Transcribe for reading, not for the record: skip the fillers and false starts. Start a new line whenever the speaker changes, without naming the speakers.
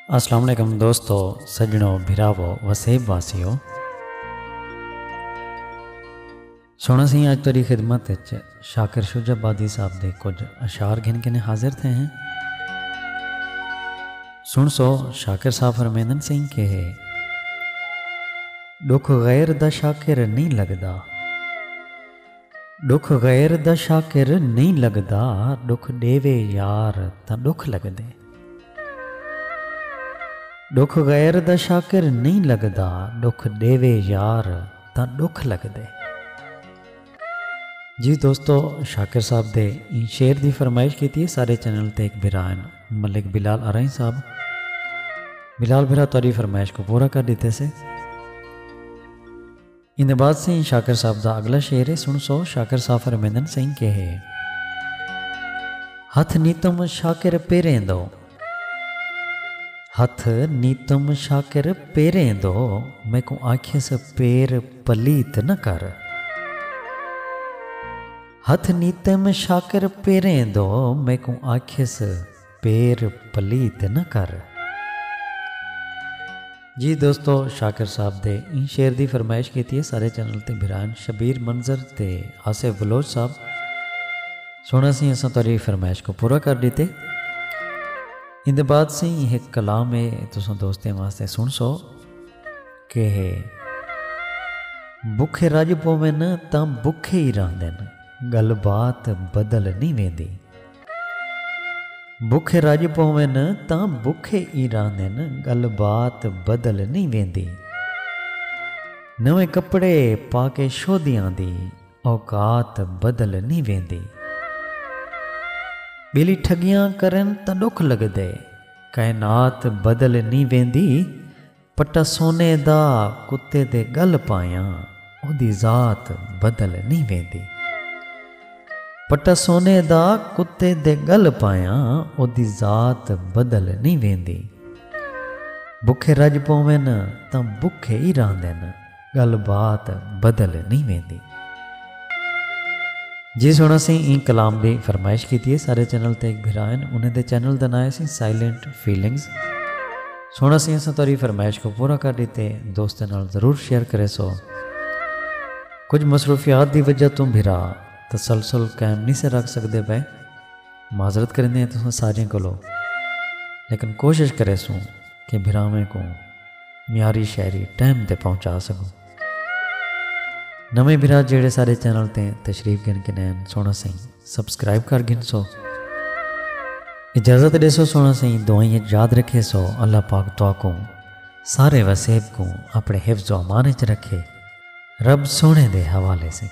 अस्सलाम वालेकुम दोस्तों, सजनों, भिरावो, वसेब वासियों। सोना सिंह आज तेरी खिदमत शाकिर शुजाबादी साहब दे कुछ अशार गिन के हाजिर थे हैं। सुन सो शाकिर साहब फरमेंदन सिंह के है, दुख गैर दा शाकिर नहीं लगदा, दुख गैर दा शाकिर नहीं लगदा, दुख देवे यार ता दुख लगदे। दुख गैर दा शाकिर नहीं लगदा, दुख देवे यार ता दुख लगदे। जी दोस्तों, शाकिर साहब दे इन शेर की फरमाइश की थी सारे चैनल ते एक बिरान मलिक बिलाल अराई साहब। बिलाल बिरा तारी फरमाइश को पूरा कर देते से। इन बाद से शाकिर साहब का अगला शेर है, सुन सो शाकिर साहब फरमेंदन सिंह के है, हथ नीतम शाकिर पेरें दो, हथ नीतम शाकिर पेरें दो, मैं को आखिस पेर पलीत न कर। हथ नीतम शाकिर पेरें दो, मैं को आखिस पेर पलीत न कर। जी दोस्तों, शाकिर साहब दे इन शेर की फरमाइश की थी सारे चैनल ते बिरान शबीर मंजर ते आसिफ बलोच साहब। सोना सी असा तारी फरमाइश को पूरा कर देते। इन बाद से एक कलाम है तुम दोस्तें वास्ते सुन सो के है, भुखे रज पोवन तां भुखे ही रहंदे न, गल बात बदल नहीं वेंदी। भुखे रज पोवन तां भुखे ही रहंदे न, गल बात बदल नहीं वेंदी। नवे कपड़े पाके शोधियां दी, औकात बदल नहीं वेंदी। बिली ठगियां करन तां दुख लगदे, कायनात बदल नहीं वेंदी। पट्टा सोने दा कुत्ते दे गल पाया, ओदी जात बदल नहीं वेंदी। पट्टा सोने दा कुत्ते दे गल पाया, ओदी जात बदल नहीं वेंदी। भुखे रज पोवन तां भुखे ही रहंदे न, गल बात बदल नहीं वेंदी। जी सोना सी इन कलाम की फरमाइश की थी सारे चैनल ते एक भिरान, उन्हें दे चैनल का नाम सी साइलेंट फीलिंग्स। सोना सी असा तारी फरमाइश को पूरा कर देते, दोस्तों नाल जरूर शेयर करे सो। कुछ मसरूफियात की वजह तो भिरा तसलसल कायम नहीं से रख सकते पे, माजरत करेंगे हैं तुम सारे को, लेकिन कोशिश करे सो कि भिरावें को म्यारी शायरी टाइम ते पहुँचा सकूँ। नवे बिरा जेड़े सारे चैनल ते तशरीफ गिन के नैन सोना सिंह सब्सक्राइब कर गिन सो। इजाज़त दे सो सोना सिंह, दुआएं याद रखे सो। अल्लाह पाक तो को सारे वसेब को अपने हिफ्ज़ व अमान च रखे, रब सोने दे हवाले से।